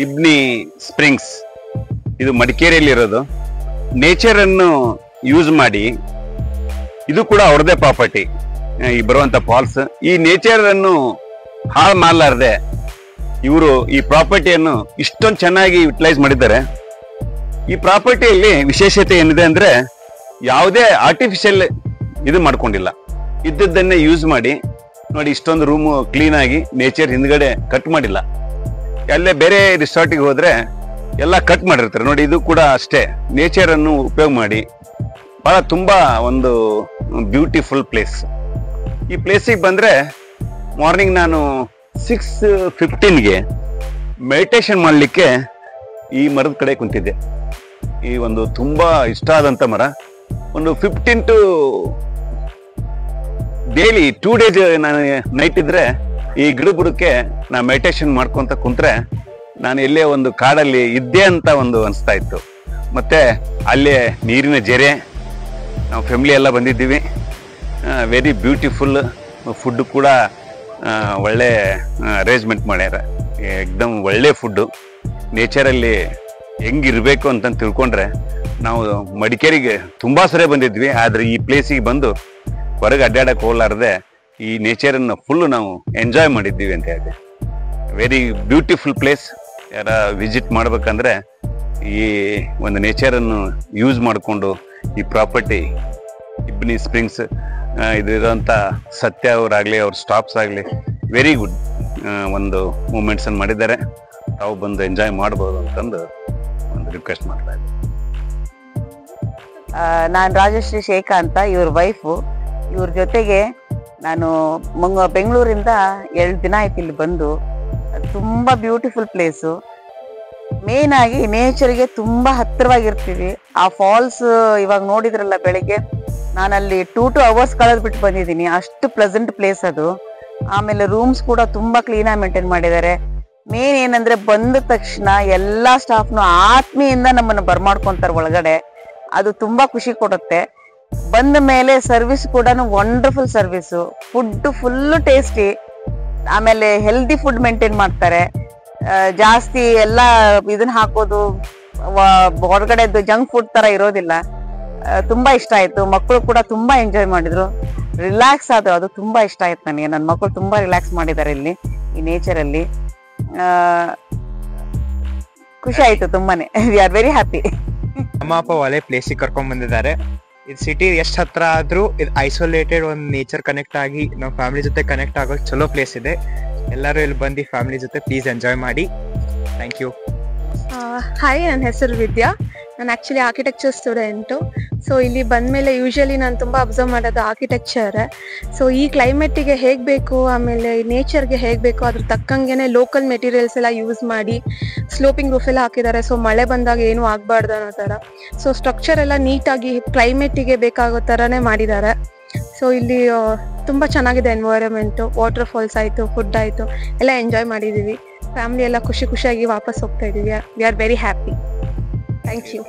ಇಬ್ನಿ springs. ಇದು ಮಡಿಕೇರಿಯಲ್ಲಿ ಇರೋದು. ನೇಚರ್ ಅನ್ನು ಯೂಸ್ ಮಾಡಿ, ಇದು ಕೂಡ ಅವ್ರದೇ ಪ್ರಾಪರ್ಟಿ, ಈ ಬರುವಂತ ಫಾಲ್ಸ್. ಈ ನೇಚರ್ ಅನ್ನು ಹಾಳು ಮಾಡಲಾರ್ದೆ ಇವರು ಈ ಪ್ರಾಪರ್ಟಿಯನ್ನು ಇಷ್ಟೊಂದು ಚೆನ್ನಾಗಿ ಯುಟಿಲೈಸ್ ಮಾಡಿದ್ದಾರೆ. ಈ ಪ್ರಾಪರ್ಟಿಯಲ್ಲಿ ವಿಶೇಷತೆ ಏನಿದೆ ಅಂದ್ರೆ ಯಾವುದೇ ಆರ್ಟಿಫಿಷಿಯಲ್ ಇದು ಮಾಡ್ಕೊಂಡಿಲ್ಲ, ಇದ್ದದ್ದನ್ನೇ ಯೂಸ್ ಮಾಡಿ. ನೋಡಿ, ಇಷ್ಟೊಂದು ರೂಮ್ ಕ್ಲೀನ್ ಆಗಿ ನೇಚರ್ ಹಿಂದ್ಗಡೆ ಕಟ್ ಮಾಡಿಲ್ಲ. ಅಲ್ಲೇ ಬೇರೆ ರಿಸಾರ್ಟಿಗೆ ಹೋದ್ರೆ ಎಲ್ಲ ಕಟ್ ಮಾಡಿರ್ತಾರೆ. ನೋಡಿ, ಇದು ಕೂಡ ಅಷ್ಟೇ, ನೇಚರ್ ಅನ್ನು ಉಪಯೋಗ ಮಾಡಿ ಬಹಳ ತುಂಬಾ ಒಂದು ಬ್ಯೂಟಿಫುಲ್ ಪ್ಲೇಸ್. ಈ ಪ್ಲೇಸಿಗೆ ಬಂದ್ರೆ ಮಾರ್ನಿಂಗ್ ನಾನು 6:15ಗೆ ಮೆಡಿಟೇಷನ್ ಮಾಡಲಿಕ್ಕೆ ಈ ಮರದ ಕಡೆ ಕುಂತಿದ್ದೆ. ಈ ಒಂದು ತುಂಬಾ ಇಷ್ಟ ಆದಂತ ಮರ. ಒಂದು 15 to ಡೈಲಿ 2 days ನಾನು ನೈಟ್ ಇದ್ರೆ ಈ ಗಿಡ ಬುಡಕ್ಕೆ ನಾ ಮೆಡಿಟೇಷನ್ ಮಾಡ್ಕೊಂತ ಕುಂತ್ರೆ ನಾನು ಎಲ್ಲೇ ಒಂದು ಕಾಡಲ್ಲಿ ಇದ್ದೆ ಅಂತ ಒಂದು ಅನಿಸ್ತಾ ಇತ್ತು. ಮತ್ತೆ ಅಲ್ಲೇ ನೀರಿನ ಜೆರೆ, ನಾವು ಫ್ಯಾಮಿಲಿ ಎಲ್ಲ ಬಂದಿದ್ದೀವಿ. ವೆರಿ ಬ್ಯೂಟಿಫುಲ್ ಫುಡ್ ಕೂಡ ಒಳ್ಳೆ ಅರೇಂಜ್ಮೆಂಟ್ ಮಾಡ್ಯಾರ. ಎಕ್ದಮ್ ಒಳ್ಳೆ ಫುಡ್ಡು. ನೇಚರಲ್ಲಿ ಹೆಂಗಿರ್ಬೇಕು ಅಂತ ತಿಳ್ಕೊಂಡ್ರೆ, ನಾವು ಮಡಿಕೇರಿಗೆ ತುಂಬಾ ಸರಿ ಬಂದಿದ್ವಿ, ಆದ್ರೆ ಈ ಪ್ಲೇಸಿಗೆ ಬಂದು ಹೊರಗೆ ಅಡ್ಡಾಡಕ್ಕೆ ಹೋಗ್ಲಾರ್ದೆ ಈ ನೇಚರನ್ನು ಫುಲ್ ನಾವು ಎಂಜಾಯ್ ಮಾಡಿದ್ದೀವಿ ಅಂತ ಹೇಳಿ. Very beautiful place. ಯಾರ ವಿಸಿಟ್ ಮಾಡ್ಬೇಕಂದ್ರೆ ಈ ಒಂದು ನೇಚರನ್ನು ಯೂಸ್ ಮಾಡಿಕೊಂಡು ಈ ಪ್ರಾಪರ್ಟಿ ಇಬ್ನಿ ಸ್ಪ್ರಿಂಗ್ಸ್ ಇದಿರೋಂಥ ಸತ್ಯ ಅವರಾಗಲಿ, ಅವ್ರ ಸ್ಟಾಫ್ಸ್ ಆಗಲಿ ವೆರಿ ಗುಡ್ ಒಂದು ಮೂಮೆಂಟ್ಸನ್ನು ಮಾಡಿದ್ದಾರೆ. ತಾವು ಬಂದು ಎಂಜಾಯ್ ಮಾಡ್ಬೋದು ಅಂತಂದು ಒಂದು ರಿಕ್ವೆಸ್ಟ್ ಮಾಡ್ತಾ ಇದ್ದೀನಿ. ನಾನು ರಾಜಶ್ರೀ ಶೇಖ ಅಂತ, ಇವ್ರ ವೈಫು. ಇವ್ರ ಜೊತೆಗೆ ನಾನು ಬೆಂಗಳೂರಿಂದ 2 ದಿನ ಆಯ್ತು ಇಲ್ಲಿ ಬಂದು. ತುಂಬಾ ಬ್ಯೂಟಿಫುಲ್ ಪ್ಲೇಸು. ಮೇನ್ ಆಗಿ ನೇಚರ್ಗೆ ತುಂಬಾ ಹತ್ತಿರವಾಗಿರ್ತೀವಿ. ಆ ಫಾಲ್ಸ್ ಇವಾಗ ನೋಡಿದ್ರಲ್ಲ ಬೆಳಿಗ್ಗೆ, ನಾನಲ್ಲಿ 2 hours ಕಳೆದ್ ಬಿಟ್ಟು ಬಂದಿದ್ದೀನಿ. ಅಷ್ಟು ಪ್ಲೆಸೆಂಟ್ ಪ್ಲೇಸ್ ಅದು. ಆಮೇಲೆ ರೂಮ್ಸ್ ಕೂಡ ತುಂಬಾ ಕ್ಲೀನ್ ಆಗಿ ಮೇಂಟೈನ್ ಮಾಡಿದ್ದಾರೆ. ಮೇನ್ ಏನಂದ್ರೆ ಬಂದ ತಕ್ಷಣ ಎಲ್ಲಾ ಸ್ಟಾಫ್ನು ಆತ್ಮೀಯಿಂದ ನಮ್ಮನ್ನು ಬರ್ಮಾಡ್ಕೊಂತಾರೆ ಒಳಗಡೆ. ಅದು ತುಂಬಾ ಖುಷಿ ಕೊಡುತ್ತೆ. ಬಂದ ಮೇಲೆ ಸರ್ವಿಸ್ ಕೂಡ wonderful service. Food full tasty. ಆಮೇಲೆ ಹೆಲ್ದಿ ಫುಡ್ ಮೇಂಟೈನ್ ಮಾಡ್ತಾರೆ. ಜಾಸ್ತಿ ಎಲ್ಲ ಇದನ್ನ ಹಾಕೋದು ಹೊರಗಡೆದ್ದು ಜಂಕ್ ಫುಡ್ ತರ ಇರೋದಿಲ್ಲ. ತುಂಬಾ ಇಷ್ಟ ಆಯ್ತು. ಮಕ್ಕಳು ಕೂಡ ತುಂಬಾ ಎಂಜಾಯ್ ಮಾಡಿದ್ರು, ರಿಲ್ಯಾಕ್ಸ್ ಆದ್ರು. ಅದು ತುಂಬಾ ಇಷ್ಟ ಆಯ್ತು ನನಗೆ. ನನ್ನ ಮಕ್ಕಳು ತುಂಬಾ ರಿಲ್ಯಾಕ್ಸ್ ಮಾಡಿದ್ದಾರೆ ಇಲ್ಲಿ ಈ ನೇಚರ್ ಅಲ್ಲಿ. ಖುಷಿ ಆಯ್ತು ತುಂಬಾನೇ. V are very happy. ಅಮ್ಮ ಅಪ್ಪ ಒಳ್ಳೆ ಪ್ಲೇಸಿಗೆ ಕರ್ಕೊಂಡ್ ಬಂದಿದ್ದಾರೆ. ಇದು ಸಿಟಿ ಎಷ್ಟು ಹತ್ರ ಆದ್ರೂ ಇದು ಐಸೋಲೇಟೆಡ್, ಒಂದು ನೇಚರ್ ಕನೆಕ್ಟ್ ಆಗಿ ನಾವು ಫ್ಯಾಮಿಲಿ ಜೊತೆ ಕನೆಕ್ಟ್ ಆಗೋ ಚಲೋ ಪ್ಲೇಸ್ ಇದೆ. ಎಲ್ಲರೂ ಇಲ್ಲಿ ಬಂದು ಫ್ಯಾಮಿಲಿ ಜೊತೆ ಪ್ಲೀಸ್ ಎಂಜಾಯ್ ಮಾಡಿ. Thank you. ಹಾಯ್, ನನ್ನ ಹೆಸರು ವಿದ್ಯಾ. ನಾನು ಆ್ಯಕ್ಚುಲಿ ಆರ್ಕಿಟೆಕ್ಚರ್ ಸ್ಟೂಡೆಂಟು. ಸೊ ಇಲ್ಲಿ ಬಂದಮೇಲೆ ಯೂಶ್ವಲಿ ನಾನು ತುಂಬ ಅಬ್ಸರ್ವ್ ಮಾಡೋದು ಆರ್ಕಿಟೆಕ್ಚರ್. ಸೊ ಈ ಕ್ಲೈಮೇಟಿಗೆ ಹೇಗೆ ಬೇಕು, ಆಮೇಲೆ ನೇಚರ್ಗೆ ಹೇಗೆ ಬೇಕು ಅದ್ರ ತಕ್ಕಂಗೆ ಲೋಕಲ್ ಮೆಟೀರಿಯಲ್ಸ್ ಎಲ್ಲ ಯೂಸ್ ಮಾಡಿ ಸ್ಲೋಪಿಂಗ್ ರೂಫ್ ಎಲ್ಲ ಹಾಕಿದ್ದಾರೆ. ಸೊ ಮಳೆ ಬಂದಾಗ ಏನೂ ಆಗಬಾರ್ದು ಅನ್ನೋ ಥರ. ಸೊ ಸ್ಟ್ರಕ್ಚರ್ ಎಲ್ಲ ನೀಟಾಗಿ ಕ್ಲೈಮೇಟಿಗೆ ಬೇಕಾಗೋ ಥರನೇ ಮಾಡಿದ್ದಾರೆ. ಸೊ ಇಲ್ಲಿ ತುಂಬ ಚೆನ್ನಾಗಿದೆ ಎನ್ವೈರನ್ಮೆಂಟು. ವಾಟರ್ ಫಾಲ್ಸ್ ಆಯಿತು, ಫುಡ್ ಆಯಿತು, ಎಲ್ಲ ಎಂಜಾಯ್ ಮಾಡಿದ್ದೀವಿ. ಫ್ಯಾಮಿಲಿ ಎಲ್ಲ ಖುಷಿಯಾಗಿ ವಾಪಸ್ ಹೋಗ್ತಾ ಇದ್ದೀವಿ. We are very happy. Thank you.